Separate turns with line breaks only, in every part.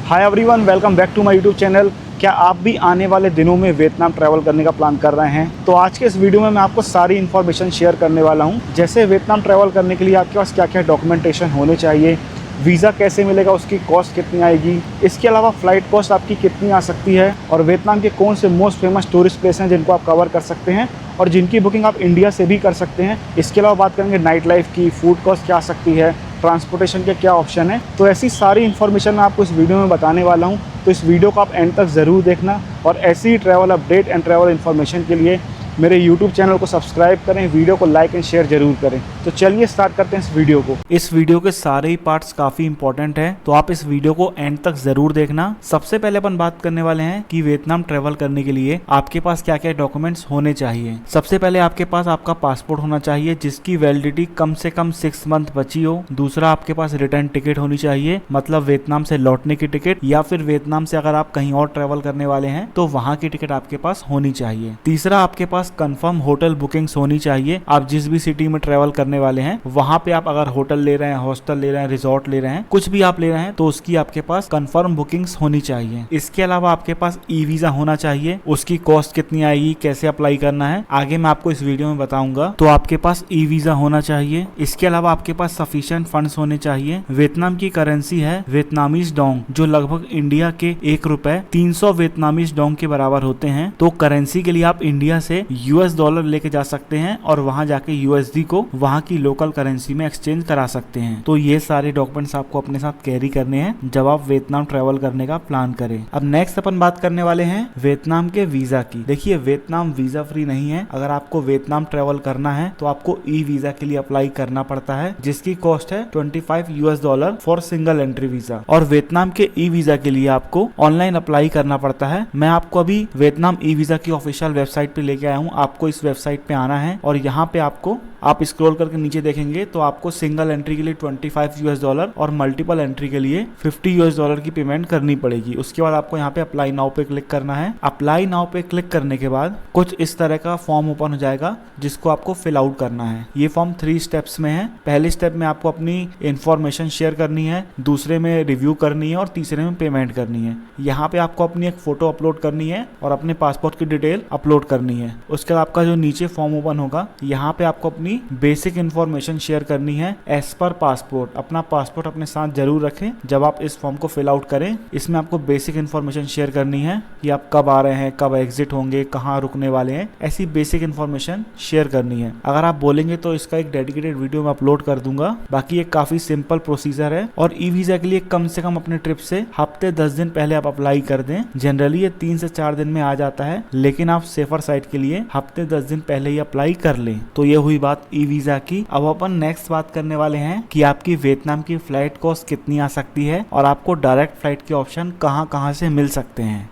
Hi everyone, welcome back to my YouTube channel. क्या आप भी आने वाले दिनों में वियतनाम ट्रैवल करने का प्लान कर रहे हैं? तो आज के इस वीडियो में मैं आपको सारी इन्फॉर्मेशन शेयर करने वाला हूं। जैसे वियतनाम ट्रैवल करने के लिए आपके पास क्या क्या डॉक्यूमेंटेशन होने चाहिए, वीज़ा कैसे मिलेगा, उसकी कॉस्ट कितनी आएगी, इसके अलावा फ़्लाइट कॉस्ट आपकी कितनी आ सकती है, और वियतनाम के कौन से मोस्ट फेमस टूरिस्ट प्लेस हैं जिनको आप कवर कर सकते हैं और जिनकी बुकिंग आप इंडिया से भी कर सकते हैं। इसके अलावा बात करेंगे नाइट लाइफ की, फूड कॉस्ट क्या आ सकती है, ट्रांसपोर्टेशन के क्या ऑप्शन है। तो ऐसी सारी इन्फॉर्मेशन मैं आपको इस वीडियो में बताने वाला हूँ। तो इस वीडियो को आप एंड तक ज़रूर देखना और ऐसी ही travel update and travel information के लिए मेरे YouTube चैनल को सब्सक्राइब करें, वीडियो को लाइक एंड शेयर जरूर करें। तो चलिए स्टार्ट करते हैं इस वीडियो को। इस वीडियो के सारे ही पार्ट्स काफ़ी इंपॉर्टेंट हैं, तो आप इस वीडियो को एंड तक ज़रूर देखना। सबसे पहले अपन बात करने वाले हैं कि वियतनाम ट्रैवल करने के लिए आपके पास क्या क्या डॉक्यूमेंट्स होने चाहिए। सबसे पहले आपके पास आपका पासपोर्ट होना चाहिए जिसकी वैलिडिटी कम से कम 6 मंथ बची हो। दूसरा, आपके पास रिटर्न टिकट होनी चाहिए, मतलब वियतनाम से लौटने की टिकट, या फिर वियतनाम से अगर आप कहीं और ट्रैवल करने वाले हैं तो वहाँ की टिकट आपके पास होनी चाहिए। तीसरा, आपके पास कंफर्म होटल बुकिंग्स होनी चाहिए। आप जिस भी सिटी में ट्रैवल करने वाले हैं वहां पे आप अगर होटल ले रहे हैं, हॉस्टल ले रहे हैं, रिजॉर्ट ले रहे हैं, कुछ भी आप ले रहे हैं तो उसकी आपके पास कंफर्म बुकिंग्स होनी चाहिए। इसके अलावा आपके पास ई वीजा होना चाहिए। उसकी कॉस्ट कितनी आएगी, कैसे अप्लाई करना है, आगे मैं आपको इस वीडियो में बताऊंगा। तो आपके पास ई वीजा होना चाहिए। इसके अलावा आपके पास सफिशिएंट फंड्स होने चाहिए। वियतनाम की करेंसी है वियतनामीज डोंग, जो लगभग इंडिया के 1 रुपए 300 वियतनामीज डोंग के बराबर होते हैं। तो करेंसी के लिए आप इंडिया से US डॉलर लेके जा सकते हैं और वहां जाके USD को वहां की लोकल करेंसी में एक्सचेंज करा सकते हैं। तो ये सारे डॉक्यूमेंट्स आपको अपने साथ कैरी करने हैं जब आप वियतनाम ट्रैवल करने का प्लान करें। अब नेक्स्ट अपन बात करने वाले हैं वियतनाम के वीजा की। देखिए, वियतनाम वीजा फ्री नहीं है। अगर आपको वियतनाम ट्रैवल करना है तो आपको ई वीजा के लिए अप्लाई करना पड़ता है, जिसकी कॉस्ट है $25 फॉर सिंगल एंट्री वीजा। और वियतनाम के ई वीजा के लिए आपको ऑनलाइन अप्लाई करना पड़ता है। मैं आपको अभी वियतनाम ई वीजा की ऑफिशियल वेबसाइट पे लेके आया हूँ। आपको इस वेबसाइट पे आना है और यहाँ पे आप स्क्रॉल करके नीचे देखेंगे तो आपको सिंगल एंट्री के लिए $25 और मल्टीपल एंट्री के लिए $50 की पेमेंट करनी पड़ेगी। उसके बाद आपको यहाँ पे अप्लाई नाउ पे क्लिक करना है। अप्लाई नाउ पे क्लिक करने के बाद कुछ इस तरह का फॉर्म ओपन हो जाएगा जिसको आपको फिल आउट करना है। ये फॉर्म 3 स्टेप्स में है। पहले स्टेप में आपको अपनी इंफॉर्मेशन शेयर करनी है, दूसरे में रिव्यू करनी है और तीसरे में पेमेंट करनी है। यहाँ पे आपको अपनी एक फोटो अपलोड करनी है और अपने पासपोर्ट की डिटेल अपलोड करनी है। उसके बाद आपका जो नीचे फॉर्म ओपन होगा, यहाँ पे आपको अपनी बेसिक इंफॉर्मेशन शेयर करनी है एज पर पासपोर्ट। अपना पासपोर्ट अपने साथ जरूर रखें जब आप इस फॉर्म को फिल आउट करें। इसमें आपको बेसिक इंफॉर्मेशन शेयर करनी है कि आप कब आ रहे हैं, कब एग्जिट होंगे, कहाँ रुकने वाले हैं, ऐसी बेसिक इंफॉर्मेशन शेयर करनी है। अगर आप बोलेंगे तो इसका एक डेडिकेटेड वीडियो मैं अपलोड कर दूंगा। बाकी ये काफी सिंपल प्रोसीजर है और ई वीजा के लिए कम से कम अपने ट्रिप से हफ्ते 10 दिन पहले आप अप्लाई कर दें। जनरली ये 3 से 4 दिन में आ जाता है, लेकिन आप सेफर साइड के लिए हफ्ते 10 दिन पहले ही अप्लाई कर लें। तो ये हुई बात ई वीजा की। अब अपन नेक्स्ट बात करने वाले हैं कि आपकी वियतनाम की फ्लाइट कॉस्ट कितनी आ सकती है और आपको डायरेक्ट फ्लाइट के ऑप्शन कहां से मिल सकते हैं।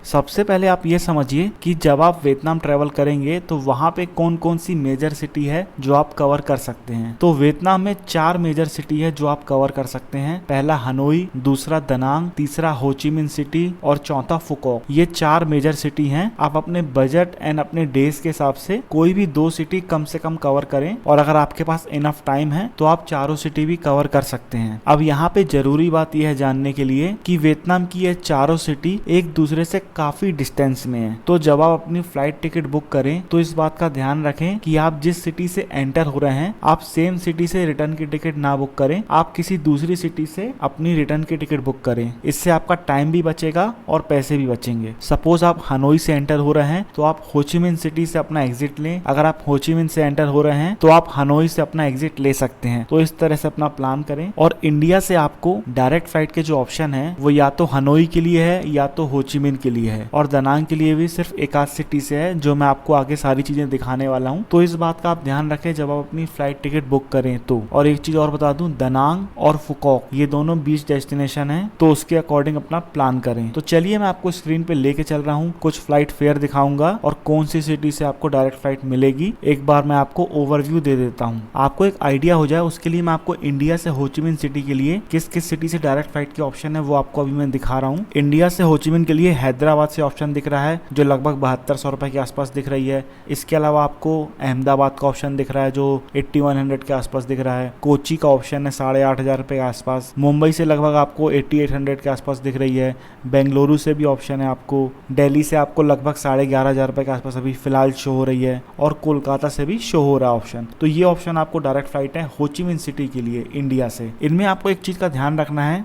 सबसे पहले आप ये समझिए कि जब आप वियतनाम ट्रैवल करेंगे तो वहाँ पे कौन कौन सी मेजर सिटी है जो आप कवर कर सकते हैं। तो वियतनाम में 4 मेजर सिटी है जो आप कवर कर सकते हैं। पहला हनोई, दूसरा दनांग, तीसरा हो ची मिन सिटी और चौथा फुकॉक। ये 4 मेजर सिटी हैं। आप अपने बजट एंड अपने डेज के हिसाब से कोई भी 2 सिटी कम से कम कवर करें और अगर आपके पास इनफ टाइम है तो आप चारों सिटी भी कवर कर सकते हैं। अब यहाँ पे जरूरी बात यह है जानने के लिए कि वियतनाम की ये चारों सिटी एक दूसरे से काफी डिस्टेंस में है। तो जब आप अपनी फ्लाइट टिकट बुक करें तो इस बात का ध्यान रखें कि आप जिस सिटी से एंटर हो रहे हैं आप सेम सिटी से रिटर्न की टिकट ना बुक करें। आप किसी दूसरी सिटी से अपनी रिटर्न की टिकट बुक करें। इससे आपका टाइम भी बचेगा और पैसे भी बचेंगे। सपोज आप हनोई से एंटर हो रहे हैं तो आप हो ची मिन सिटी से अपना एग्जिट लें। अगर आप हो ची मिन से एंटर हो रहे हैं तो आप हनोई से अपना एग्जिट ले सकते हैं। तो इस तरह से अपना प्लान करें। और इंडिया से आपको डायरेक्ट फ्लाइट के जो ऑप्शन है वो या तो हनोई के लिए है या तो हो ची मिन के लिए है और दनांग के लिए भी सिर्फ एक आध सिटी से है, जो मैं आपको आगे सारी चीजें दिखाने वाला हूँ। तो इस बात का आप ध्यान रखें जब आप अपनी फ्लाइट टिकट बुक करें तो। और एक चीज और बता दूं, दनांग और फुकॉक ये दोनों बीच डेस्टिनेशन है, तो उसके अकॉर्डिंग अपना प्लान करें। तो चलिए मैं आपको स्क्रीन पे लेके चल रहा हूँ, कुछ फ्लाइट फेयर दिखाऊंगा और कौन सी सिटी से आपको डायरेक्ट फ्लाइट मिलेगी एक बार मैं आपको ओवरव्यू दे देता हूँ। आपको एक आइडिया हो जाए उसके लिए मैं आपको इंडिया से हो ची मिन सिटी के लिए किस किस सिटी से डायरेक्ट फ्लाइट के ऑप्शन है वो आपको अभी मैं दिखा रहा हूँ। इंडिया से हो ची मिन के लिए हैदराबाद हैदराबाद से ऑप्शन दिख रहा है जो लगभग 7200 रुपये के आसपास दिख रही है। इसके अलावा आपको अहमदाबाद का ऑप्शन दिख रहा है जो 8100 के आसपास दिख रहा है। कोची का ऑप्शन है 8500 रुपये के आसपास। मुंबई से लगभग आपको 8800 के आसपास दिख रही है। बेंगलुरु से भी ऑप्शन है आपको। दिल्ली से आपको लगभग 11500 रुपये के आसपास अभी फिलहाल शो हो रही है, और कोलकाता से भी शो हो रहा है ऑप्शन। तो ये ऑप्शन आपको डायरेक्ट फ्लाइट है हो ची मिन सिटी के लिए इंडिया से। इनमें आपको एक चीज़ का ध्यान रखना है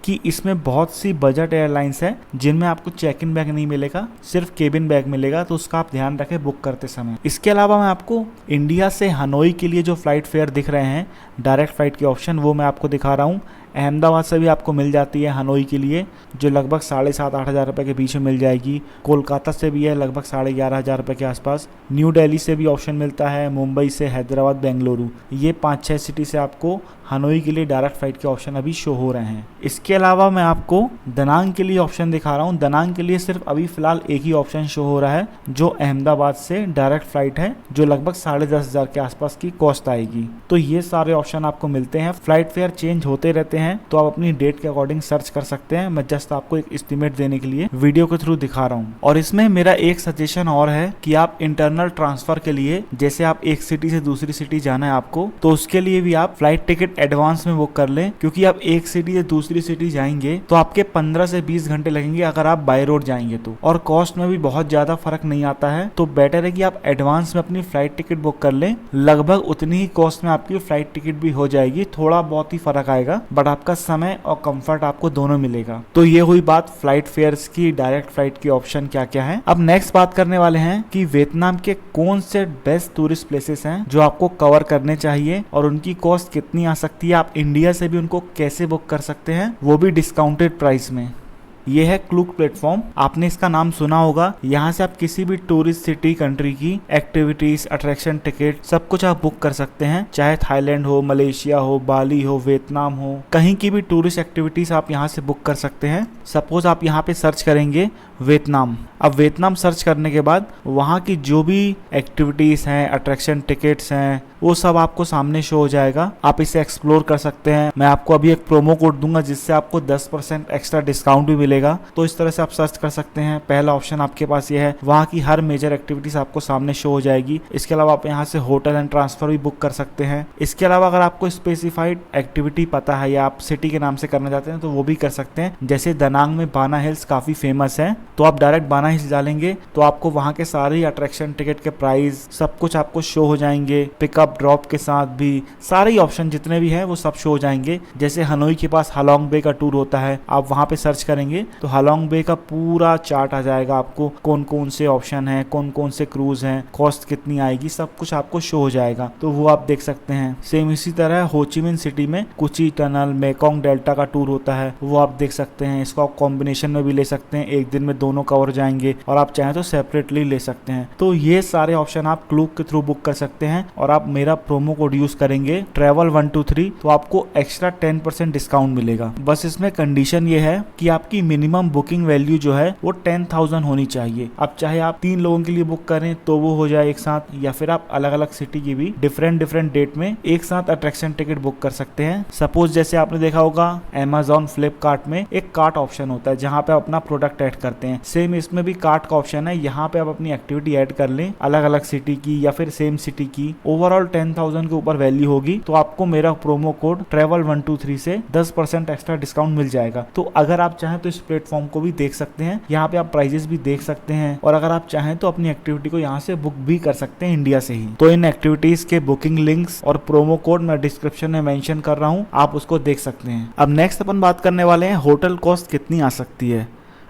कि इसमें बहुत सी बजट एयरलाइंस है जिनमें आपको चेक इन बैग नहीं मिलेगा, सिर्फ केबिन बैग मिलेगा, तो उसका आप ध्यान रखें बुक करते समय। इसके अलावा मैं आपको इंडिया से हनोई के लिए जो फ्लाइट फेयर दिख रहे हैं डायरेक्ट फ्लाइट के ऑप्शन, वो मैं आपको दिखा रहा हूँ। अहमदाबाद से भी आपको मिल जाती है हनोई के लिए जो लगभग 7,500-8,000 रुपये के बीच में मिल जाएगी। कोलकाता से भी है लगभग 11,500 रुपये के आसपास। न्यू दिल्ली से भी ऑप्शन मिलता है, मुंबई से, हैदराबाद, बेंगलुरु, ये 5-6 सिटी से आपको हनोई के लिए डायरेक्ट फ्लाइट के ऑप्शन अभी शो हो रहे हैं। इसके अलावा मैं आपको दनांग के लिए ऑप्शन दिखा रहा हूँ। दनांग के लिए सिर्फ अभी फिलहाल एक ही ऑप्शन शो हो रहा है जो अहमदाबाद से डायरेक्ट फ्लाइट है जो लगभग 10,500 के आसपास की कॉस्ट आएगी। तो ये सारे ऑप्शन आपको मिलते हैं। फ्लाइट फेयर चेंज होते रहते हैं तो आप अपनी डेट के अकॉर्डिंग सर्च कर सकते हैं। मैं जस्ट आपको एक एस्टिमेट देने के लिए वीडियो के थ्रू दिखा रहा हूँ। और इसमें मेरा एक सजेशन और है कि आप इंटरनल ट्रांसफर के लिए, जैसे आप एक सिटी से दूसरी सिटी जाना है आपको, तो उसके लिए भी आप फ्लाइट टिकट एडवांस में बुक कर लें, क्योंकि आप एक सिटी से दूसरी सिटी जाएंगे तो आपके 15 से 20 घंटे लगेंगे अगर आप बाय रोड जाएंगे तो, और कॉस्ट में भी बहुत ज्यादा फर्क नहीं आता है। तो बेटर है कि आप एडवांस में अपनी फ्लाइट टिकट बुक कर लें। लगभग उतनी ही कॉस्ट में आपकी फ्लाइट टिकट भी हो जाएगी, थोड़ा बहुत ही फर्क आएगा, बट आपका समय और कंफर्ट आपको दोनों मिलेगा। तो ये हुई बात फ्लाइट फेयर्स की, डायरेक्ट फ्लाइट की ऑप्शन क्या क्या है। अब नेक्स्ट बात करने वाले हैं कि वियतनाम के कौन से बेस्ट टूरिस्ट प्लेसेस हैं जो आपको कवर करने चाहिए और उनकी कॉस्ट कितनी आ सकती है, आप इंडिया से भी उनको कैसे बुक कर सकते हैं, वो भी डिस्काउंटेड प्राइस में। ये है क्लूक प्लेटफॉर्म, आपने इसका नाम सुना होगा। यहाँ से आप किसी भी टूरिस्ट सिटी कंट्री की एक्टिविटीज, अट्रैक्शन टिकट सब कुछ आप बुक कर सकते हैं, चाहे थाईलैंड हो, मलेशिया हो, बाली हो, वियतनाम हो, कहीं की भी टूरिस्ट एक्टिविटीज आप यहाँ से बुक कर सकते हैं। सपोज आप यहाँ पे सर्च करेंगे वियतनाम। अब वियतनाम सर्च करने के बाद वहाँ की जो भी एक्टिविटीज हैं, अट्रैक्शन टिकट्स हैं, वो सब आपको सामने शो हो जाएगा। आप इसे एक्सप्लोर कर सकते हैं। मैं आपको अभी एक प्रोमो कोड दूंगा जिससे आपको 10% एक्स्ट्रा डिस्काउंट भी मिलेगा। तो इस तरह से आप सर्च कर सकते हैं। पहला ऑप्शन आपके पास ये है, वहाँ की हर मेजर एक्टिविटीज आपको सामने शो हो जाएगी। इसके अलावा आप यहाँ से होटल एंड ट्रांसफर भी बुक कर सकते हैं। इसके अलावा अगर आपको स्पेसिफाइड एक्टिविटी पता है या आप सिटी के नाम से करना चाहते हैं तो वो भी कर सकते हैं। जैसे दनांग में बाना हिल्स काफी फेमस है, तो आप डायरेक्ट बाना हिल्स डालेंगे तो आपको वहाँ के सारे अट्रैक्शन टिकट के प्राइस सब कुछ आपको शो हो जाएंगे। पिकअप ड्रॉप के साथ भी सारे ऑप्शन जितने भी हैं वो सब शो हो जाएंगे। जैसे हनोई के पास हालोंग बे का टूर होता है, आप वहाँ पे सर्च करेंगे तो हालोंग बे का पूरा चार्ट आ जाएगा। आपको कौन कौन से ऑप्शन है, कौन कौन से क्रूज हैं, कॉस्ट कितनी आएगी, सब कुछ आपको शो हो जाएगा। तो वो आप देख सकते हैं। सेम इसी तरह हो ची मिन सिटी में कुची टनल, मेकोंग डेल्टा का टूर होता है, वो आप देख सकते हैं। इसको आप कॉम्बिनेशन में भी ले सकते हैं, एक दिन में दोनों कवर जाएंगे, और आप चाहें तो सेपरेटली ले सकते हैं। तो ये सारे ऑप्शन आप क्लूक के थ्रू बुक कर सकते हैं। और आप मेरा प्रोमो कोड यूज करेंगे travel123 तो आपको एक्स्ट्रा 10% डिस्काउंट मिलेगा। बस इसमें कंडीशन ये है कि आपकी मिनिमम बुकिंग वैल्यू जो है वो 10,000 होनी चाहिए। अब चाहे आप 3 लोगों के लिए बुक करें तो वो हो जाए एक साथ, या फिर आप अलग अलग सिटी की भी डिफरेंट डेट में एक साथ अट्रैक्शन टिकट बुक कर सकते हैं। सपोज जैसे आपने देखा होगा Amazon, फ्लिपकार्ट में एक कार्ट ऑप्शन होता है जहाँ पे आप अपना प्रोडक्ट ऐड करते हैं। सेम इसमें भी कार्ट का ऑप्शन है, यहाँ पे आप अपनी एक्टिविटी ऐड कर लें अलग अलग सिटी की या फिर सेम सिटी की। ओवरऑल 10,000 के ऊपर वैल्यू होगी तो आपको मेरा प्रोमो कोड travel123 से 10% एक्स्ट्रा डिस्काउंट मिल जाएगा। तो अगर आप चाहें तो इस प्लेटफॉर्म को भी देख सकते हैं, यहाँ पे आप प्राइजेस भी देख सकते हैं, और अगर आप चाहें तो अपनी एक्टिविटी को यहाँ से बुक भी कर सकते हैं इंडिया से ही। तो इन एक्टिविटीज के बुकिंग लिंक्स और प्रोमो कोड मैं डिस्क्रिप्शन में मेंशन कर रहा हूँ, आप उसको देख सकते हैं। अब नेक्स्ट अपन बात करने वाले हैं होटल कॉस्ट कितनी आ सकती है।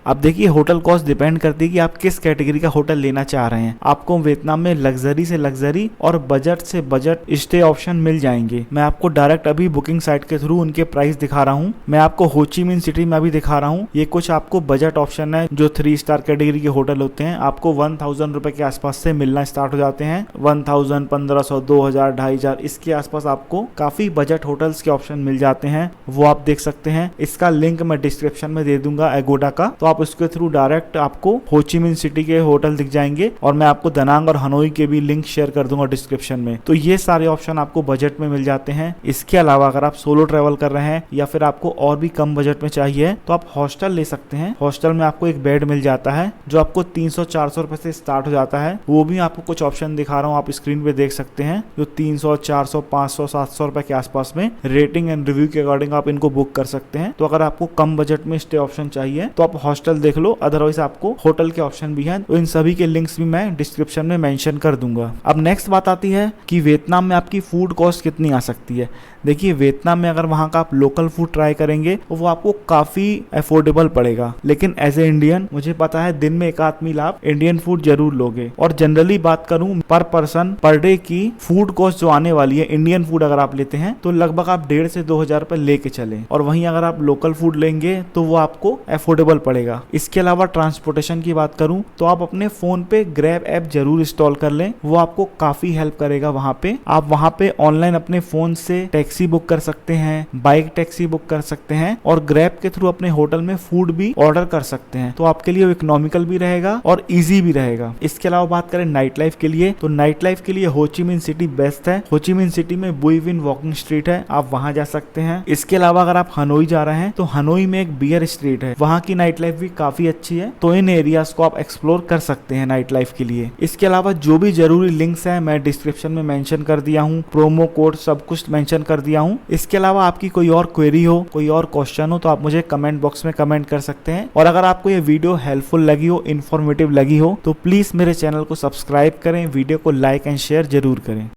अब देखिए होटल कॉस्ट डिपेंड करती है कि आप किस कैटेगरी का होटल लेना चाह रहे हैं। आपको वियतनाम में लग्जरी से लग्जरी और बजट से बजट स्टे ऑप्शन मिल जाएंगे। मैं आपको डायरेक्ट अभी बुकिंग साइट के थ्रू उनके प्राइस दिखा रहा हूँ। मैं आपको हो ची मिन सिटी में अभी दिखा रहा हूँ। ये कुछ आपको बजट ऑप्शन है जो 3 स्टार कैटेगरी के होटल होते हैं। आपको 1,000 रुपए के आसपास से मिलना स्टार्ट हो जाते हैं। 1,000, 1,500, 2,000, 2,500 इसके आसपास आपको काफी बजट होटल्स के ऑप्शन मिल जाते हैं, वो आप देख सकते हैं। इसका लिंक मैं डिस्क्रिप्शन में दे दूंगा एगोडा का, तो आप आप उसके थ्रू डायरेक्ट आपको हो ची मिन सिटी के होटल दिख जाएंगे और मैं आपको दनांग और हनोई के भी लिंक शेयर कर दूंगा डिस्क्रिप्शन में। तो ये सारे ऑप्शन आपको बजट में मिल जाते हैं। इसके अलावा अगर आप सोलो ट्रेवल कर रहे हैं या फिर आपको और भी कम बजट में चाहिए तो आप हॉस्टल ले सकते हैं। हॉस्टल में आपको एक बेड मिल जाता है जो आपको 300-400 रुपए से स्टार्ट हो जाता है। वो भी आपको कुछ ऑप्शन दिखा रहा हूँ, आप स्क्रीन पे देख सकते हैं, जो 300, 400, 500, 700 रुपए के आसपास में रेटिंग एंड रिव्यू के अकॉर्डिंग आप इनको बुक कर सकते हैं। तो अगर आपको कम बजट में स्टे ऑप्शन चाहिए तो आप हॉस्टल देख लो, अदरवाइज आपको होटल के ऑप्शन भी हैं। तो इन सभी के लिंक्स भी मैं डिस्क्रिप्शन में मेंशन कर दूंगा। अब नेक्स्ट बात आती है कि वियतनाम में आपकी फूड कॉस्ट कितनी आ सकती है। देखिए वियतनाम में अगर वहाँ का आप लोकल फूड ट्राई करेंगे तो वो आपको काफी अफोर्डेबल पड़ेगा, लेकिन एज ए इंडियन मुझे पता है दिन में एक आदमी आप इंडियन फूड जरूर लोगे। और जनरली बात करूं पर पर्सन पर डे की फूड कॉस्ट जो आने वाली है इंडियन फूड अगर आप लेते हैं तो लगभग आप 1,500 से 2,000 रुपए लेके चले, और वहीं अगर आप लोकल फूड लेंगे तो वो आपको अफोर्डेबल पड़ेगा। इसके अलावा ट्रांसपोर्टेशन की बात करूं तो आप अपने फोन पे ग्रैब ऐप जरूर इंस्टॉल कर लें, वो आपको काफी हेल्प करेगा। वहाँ पे आप वहाँ पे ऑनलाइन अपने फोन से टैक्सी बुक कर सकते हैं, बाइक टैक्सी बुक कर सकते हैं और ग्रैब के थ्रू अपने होटल में फूड भी ऑर्डर कर सकते हैं। तो आपके लिए इकोनॉमिकल भी रहेगा और इजी भी रहेगा। इसके अलावा बात करें नाइट लाइफ के लिए तो नाइट लाइफ के लिए हो ची मिन सिटी बेस्ट है। हो ची मिन सिटी में बुई विन वॉकिंग स्ट्रीट है, आप वहां जा सकते हैं। इसके अलावा अगर आप हनोई जा रहे हैं तो हनोई में एक बियर स्ट्रीट है, वहां की नाइट लाइफ भी काफी अच्छी है। तो इन एरियाज को आप एक्सप्लोर कर सकते हैं नाइट लाइफ के लिए। इसके अलावा जो भी जरूरी लिंक्स है मैं डिस्क्रिप्शन में मेंशन कर दिया हूँ, प्रोमो कोड सब कुछ मेंशन कर दिया हूँ। इसके अलावा आपकी कोई और क्वेरी हो, कोई और क्वेश्चन हो तो आप मुझे कमेंट बॉक्स में कमेंट कर सकते हैं। और अगर आपको ये वीडियो हेल्पफुल लगी हो, इन्फॉर्मेटिव लगी हो तो प्लीज मेरे चैनल को सब्सक्राइब करें, वीडियो को लाइक एंड शेयर जरूर करें।